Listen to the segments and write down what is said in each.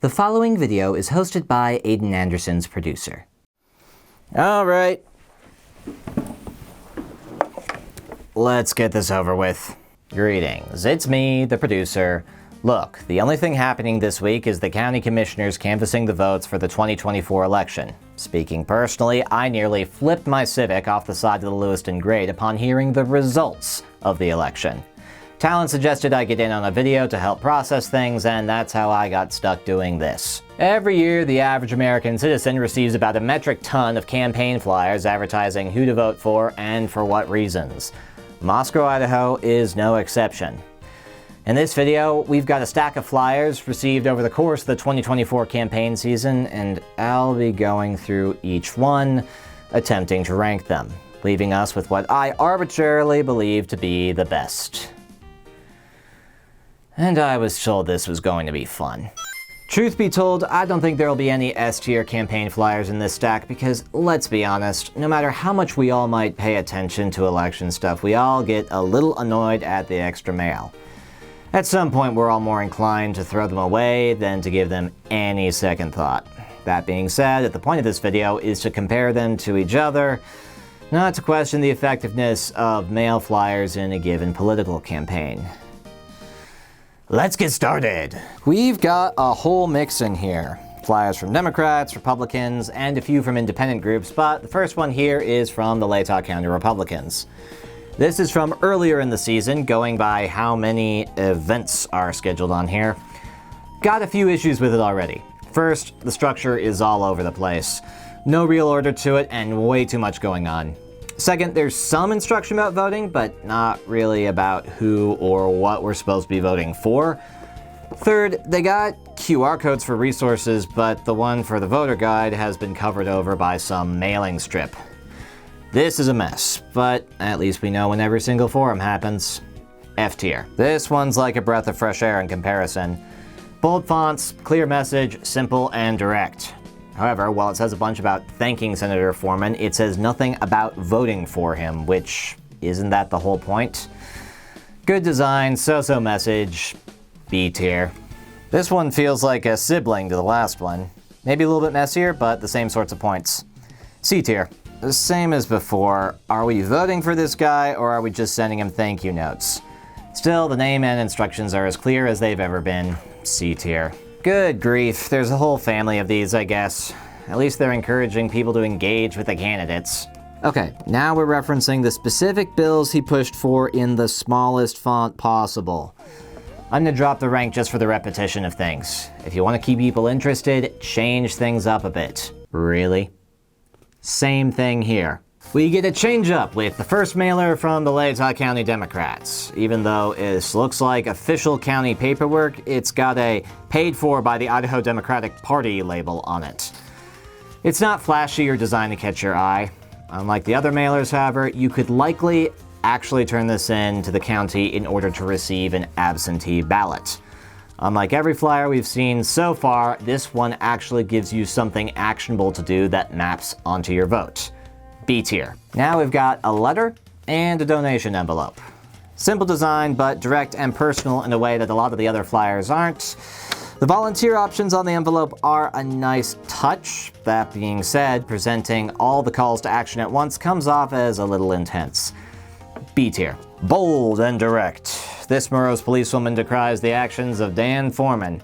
The following video is hosted by Aiden Anderson's producer. Alright. Let's get this over with. Greetings, it's me, the producer. Look, the only thing happening this week is the county commissioners canvassing the votes for the 2024 election. Speaking personally, I nearly flipped my Civic off the side of the Lewiston grade upon hearing the results of the election. Talon suggested I get in on a video to help process things, and that's how I got stuck doing this. Every year, the average American citizen receives about a metric ton of campaign flyers advertising who to vote for and for what reasons. Moscow, Idaho is no exception. In this video, we've got a stack of flyers received over the course of the 2024 campaign season, and I'll be going through each one, attempting to rank them, leaving us with what I arbitrarily believe to be the best. And I was told this was going to be fun. Truth be told, I don't think there'll be any S-tier campaign flyers in this stack because, let's be honest, no matter how much we all might pay attention to election stuff, we all get a little annoyed at the extra mail. At some point, we're all more inclined to throw them away than to give them any second thought. That being said, the point of this video is to compare them to each other, not to question the effectiveness of mail flyers in a given political campaign. Let's get started. We've got a whole mix in here. Flyers from Democrats, Republicans, and a few from independent groups, but the first one here is from the Latah County Republicans. This is from earlier in the season, going by how many events are scheduled on here. Got a few issues with it already. First, the structure is all over the place. No real order to it and way too much going on. Second, there's some instruction about voting, but not really about who or what we're supposed to be voting for. Third, they got QR codes for resources, but the one for the voter guide has been covered over by some mailing strip. This is a mess, but at least we know when every single forum happens. F tier. This one's like a breath of fresh air in comparison. Bold fonts, clear message, simple and direct. However, while it says a bunch about thanking Senator Foreman, it says nothing about voting for him, which isn't that the whole point? Good design, so-so message, B tier. This one feels like a sibling to the last one. Maybe a little bit messier, but the same sorts of points. C tier. Same as before, are we voting for this guy or are we just sending him thank you notes? Still, the name and instructions are as clear as they've ever been. C tier. Good grief, there's a whole family of these, I guess. At least they're encouraging people to engage with the candidates. Okay, now we're referencing the specific bills he pushed for in the smallest font possible. I'm gonna drop the rank just for the repetition of things. If you want to keep people interested, change things up a bit. Really? Same thing here. We get a change up with the first mailer from the Latah County Democrats. Even though this looks like official county paperwork, it's got a paid for by the Idaho Democratic Party label on it. It's not flashy or designed to catch your eye. Unlike the other mailers, however, you could likely actually turn this in to the county in order to receive an absentee ballot. Unlike every flyer we've seen so far, this one actually gives you something actionable to do that maps onto your vote. B tier. Now we've got a letter and a donation envelope. Simple design, but direct and personal in a way that a lot of the other flyers aren't. The volunteer options on the envelope are a nice touch. That being said, presenting all the calls to action at once comes off as a little intense. B tier. Bold and direct. This morose policewoman decries the actions of Dan Foreman.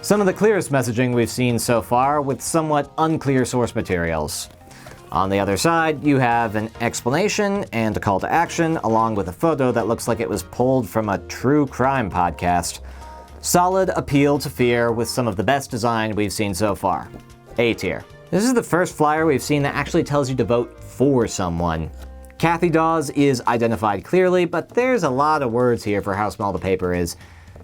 Some of the clearest messaging we've seen so far, with somewhat unclear source materials. On the other side, you have an explanation and a call to action, along with a photo that looks like it was pulled from a true crime podcast. Solid appeal to fear with some of the best design we've seen so far. A tier. This is the first flyer we've seen that actually tells you to vote for someone. Kathy Dawes is identified clearly, but there's a lot of words here for how small the paper is.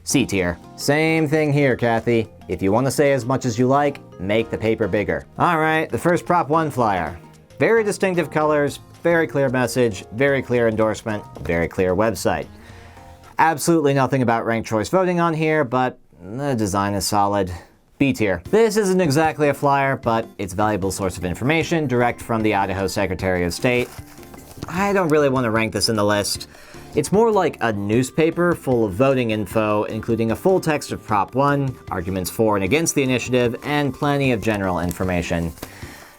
C tier. Same thing here, Kathy. If you want to say as much as you like, make the paper bigger. Alright, the first Prop 1 flyer. Very distinctive colors, very clear message, very clear endorsement, very clear website. Absolutely nothing about ranked choice voting on here, but the design is solid. B tier. This isn't exactly a flyer, but it's a valuable source of information direct from the Idaho Secretary of State. I don't really want to rank this in the list. It's more like a newspaper full of voting info, including a full text of Prop 1, arguments for and against the initiative, and plenty of general information.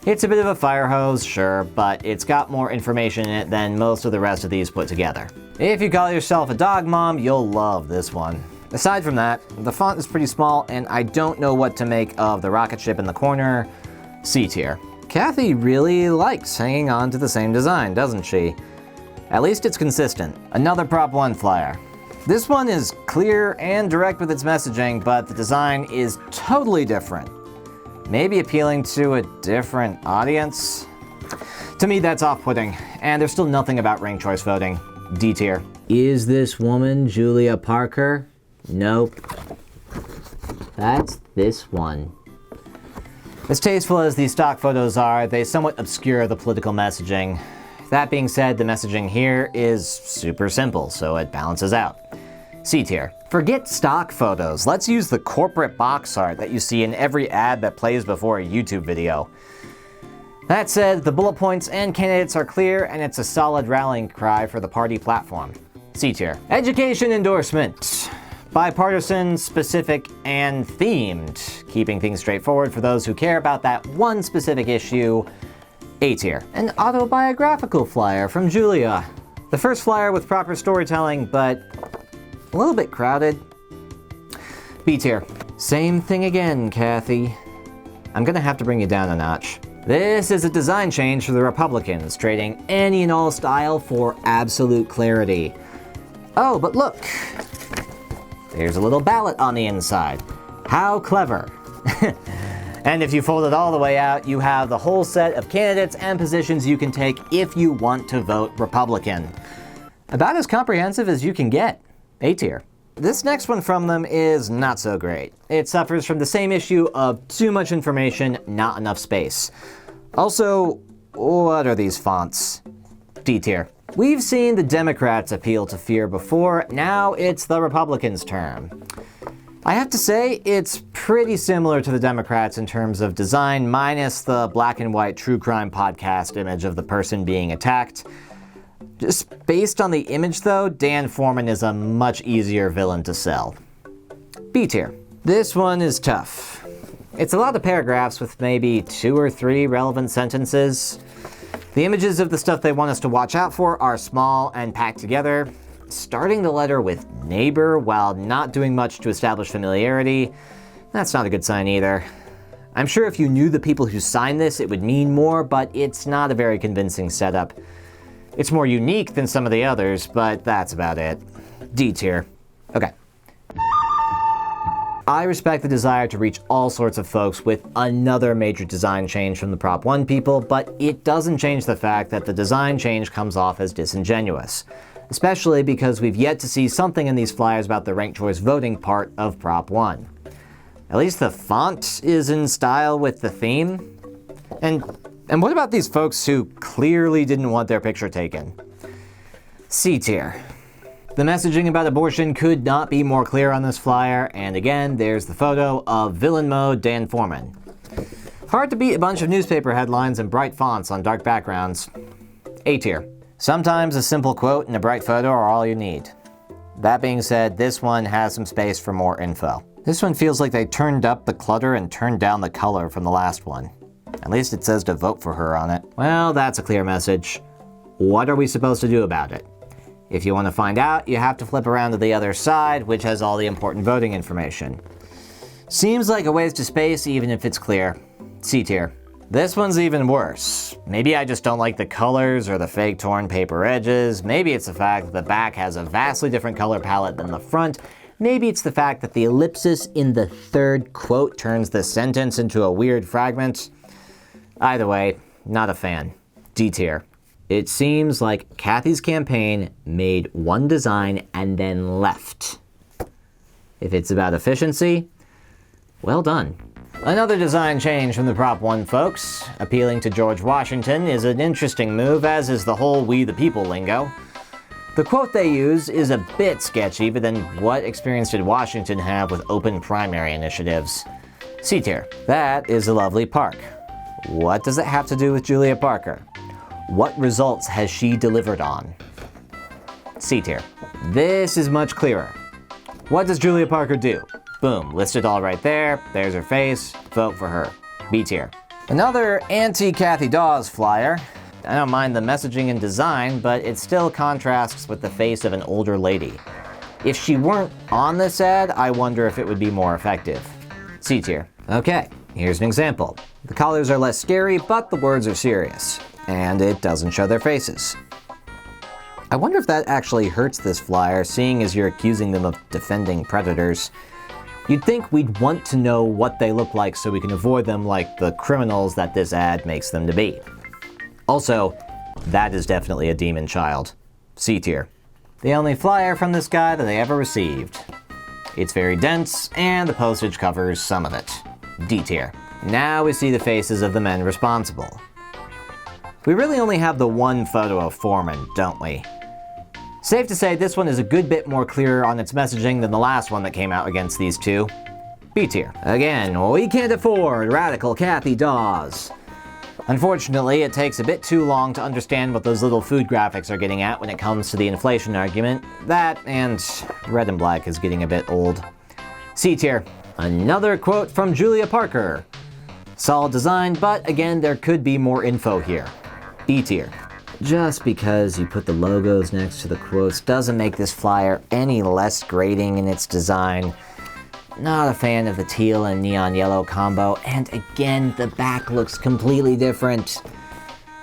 It's a bit of a fire hose, sure, but it's got more information in it than most of the rest of these put together. If you call yourself a dog mom, you'll love this one. Aside from that, the font is pretty small, and I don't know what to make of the rocket ship in the corner. C tier. Kathy really likes hanging on to the same design, doesn't she? At least it's consistent. Another Prop 1 flyer. This one is clear and direct with its messaging, but the design is totally different. Maybe appealing to a different audience? To me, that's off-putting, and there's still nothing about ranked choice voting. D tier. Is this woman Julia Parker? Nope. That's this one. As tasteful as these stock photos are, they somewhat obscure the political messaging. That being said, the messaging here is super simple, so it balances out. C tier. Forget stock photos. Let's use the corporate box art that you see in every ad that plays before a YouTube video. That said, the bullet points and candidates are clear, and it's a solid rallying cry for the party platform. C tier. Education endorsement. Bipartisan, specific, and themed, keeping things straightforward for those who care about that one specific issue. A tier. An autobiographical flyer from Julia. The first flyer with proper storytelling, but a little bit crowded. B tier. Same thing again, Kathy. I'm gonna have to bring you down a notch. This is a design change for the Republicans, trading any and all style for absolute clarity. Oh, but look! There's a little ballot on the inside. How clever. And if you fold it all the way out, you have the whole set of candidates and positions you can take if you want to vote Republican. About as comprehensive as you can get. A tier. This next one from them is not so great. It suffers from the same issue of too much information, not enough space. Also, what are these fonts? D tier. We've seen the Democrats appeal to fear before, now it's the Republicans' turn. I have to say, it's pretty similar to the Democrats in terms of design, minus the black and white true crime podcast image of the person being attacked. Just based on the image though, Dan Foreman is a much easier villain to sell. B tier. This one is tough. It's a lot of paragraphs with maybe 2 or 3 relevant sentences. The images of the stuff they want us to watch out for are small and packed together. Starting the letter with neighbor while not doing much to establish familiarity, that's not a good sign either. I'm sure if you knew the people who signed this, it would mean more, but it's not a very convincing setup. It's more unique than some of the others, but that's about it. D tier. Okay. I respect the desire to reach all sorts of folks with another major design change from the Prop 1 people, but it doesn't change the fact that the design change comes off as disingenuous. Especially because we've yet to see something in these flyers about the ranked choice voting part of Prop 1. At least the font is in style with the theme. And what about these folks who clearly didn't want their picture taken? C tier. The messaging about abortion could not be more clear on this flyer, and again, there's the photo of villain mode Dan Foreman. Hard to beat a bunch of newspaper headlines and bright fonts on dark backgrounds. A tier. Sometimes a simple quote and a bright photo are all you need. That being said, this one has some space for more info. This one feels like they turned up the clutter and turned down the color from the last one. At least it says to vote for her on it. Well, that's a clear message. What are we supposed to do about it? If you want to find out, you have to flip around to the other side, which has all the important voting information. Seems like a waste of space even if it's clear. C tier. This one's even worse. Maybe I just don't like the colors or the fake torn paper edges. Maybe it's the fact that the back has a vastly different color palette than the front. Maybe it's the fact that the ellipsis in the third quote turns the sentence into a weird fragment. Either way, not a fan. D tier. It seems like Kathy's campaign made one design and then left. If it's about efficiency, well done. Another design change from the Prop 1 folks. Appealing to George Washington is an interesting move, as is the whole "we the people" lingo. The quote they use is a bit sketchy, but then what experience did Washington have with open primary initiatives? C tier. That is a lovely park. What does it have to do with Julia Parker? What results has she delivered on? C tier. This is much clearer. What does Julia Parker do? Boom, listed all right there. There's her face. Vote for her. B tier. Another anti-Kathy Dawes flyer. I don't mind the messaging and design, but it still contrasts with the face of an older lady. If she weren't on this ad, I wonder if it would be more effective. C tier. Okay, here's an example. The colors are less scary, but the words are serious. And it doesn't show their faces. I wonder if that actually hurts this flyer, seeing as you're accusing them of defending predators. You'd think we'd want to know what they look like so we can avoid them like the criminals that this ad makes them to be. Also, that is definitely a demon child. C tier. The only flyer from this guy that I ever received. It's very dense, and the postage covers some of it. D tier. Now we see the faces of the men responsible. We really only have the one photo of Foreman, don't we? Safe to say this one is a good bit more clear on its messaging than the last one that came out against these two. B tier. Again, we can't afford radical Kathy Dawes. Unfortunately, it takes a bit too long to understand what those little food graphics are getting at when it comes to the inflation argument. That and red and black is getting a bit old. C tier. Another quote from Julia Parker. Solid design, but again, there could be more info here. B tier. Just because you put the logos next to the quotes doesn't make this flyer any less grating in its design. Not a fan of the teal and neon yellow combo, and again, the back looks completely different.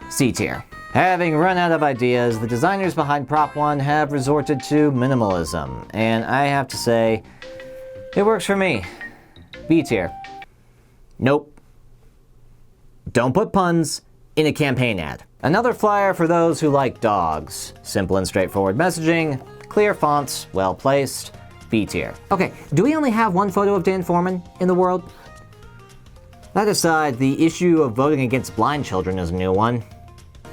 C tier. Having run out of ideas, the designers behind Prop 1 have resorted to minimalism, and I have to say, it works for me. B tier. Nope. Don't put puns in a campaign ad. Another flyer for those who like dogs. Simple and straightforward messaging, clear fonts, well placed. B tier. Okay, do we only have one photo of Dan Foreman in the world? That aside, the issue of voting against blind children is a new one.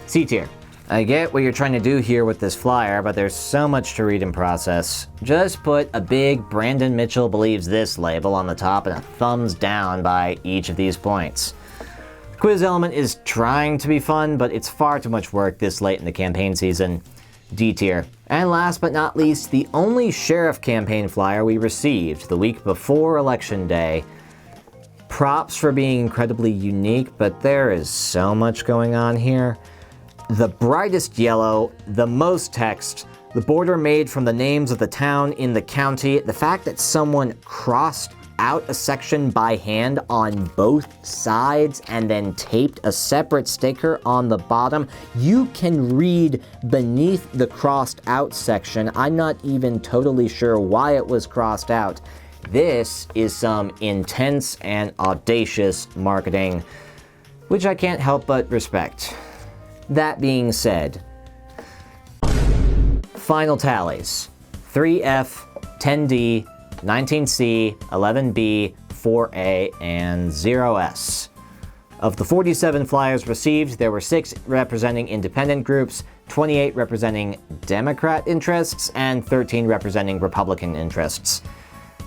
C tier. I get what you're trying to do here with this flyer, but there's so much to read and process. Just put a big Brandon Mitchell believes this label on the top and a thumbs down by each of these points. The quiz element is trying to be fun, but it's far too much work this late in the campaign season. D tier. And last but not least, the only sheriff campaign flyer we received the week before Election Day. Props for being incredibly unique, but there is so much going on here. The brightest yellow, the most text, the border made from the names of the town in the county, the fact that someone crossed out a section by hand on both sides and then taped a separate sticker on the bottom. You can read beneath the crossed out section. I'm not even totally sure why it was crossed out. This is some intense and audacious marketing, which I can't help but respect. That being said, final tallies. 3F, 10D, 19C, 11B, 4A, and 0S. Of the 47 flyers received, there were 6 representing independent groups, 28 representing Democrat interests, and 13 representing Republican interests.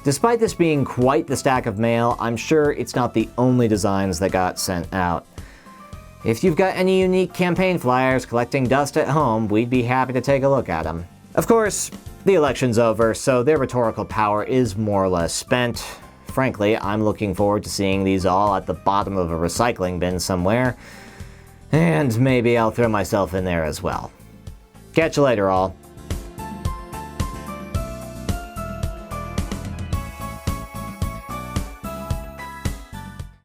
Despite this being quite the stack of mail, I'm sure it's not the only designs that got sent out. If you've got any unique campaign flyers collecting dust at home, we'd be happy to take a look at them. Of course, the election's over, so their rhetorical power is more or less spent. Frankly, I'm looking forward to seeing these all at the bottom of a recycling bin somewhere. And maybe I'll throw myself in there as well. Catch you later, all.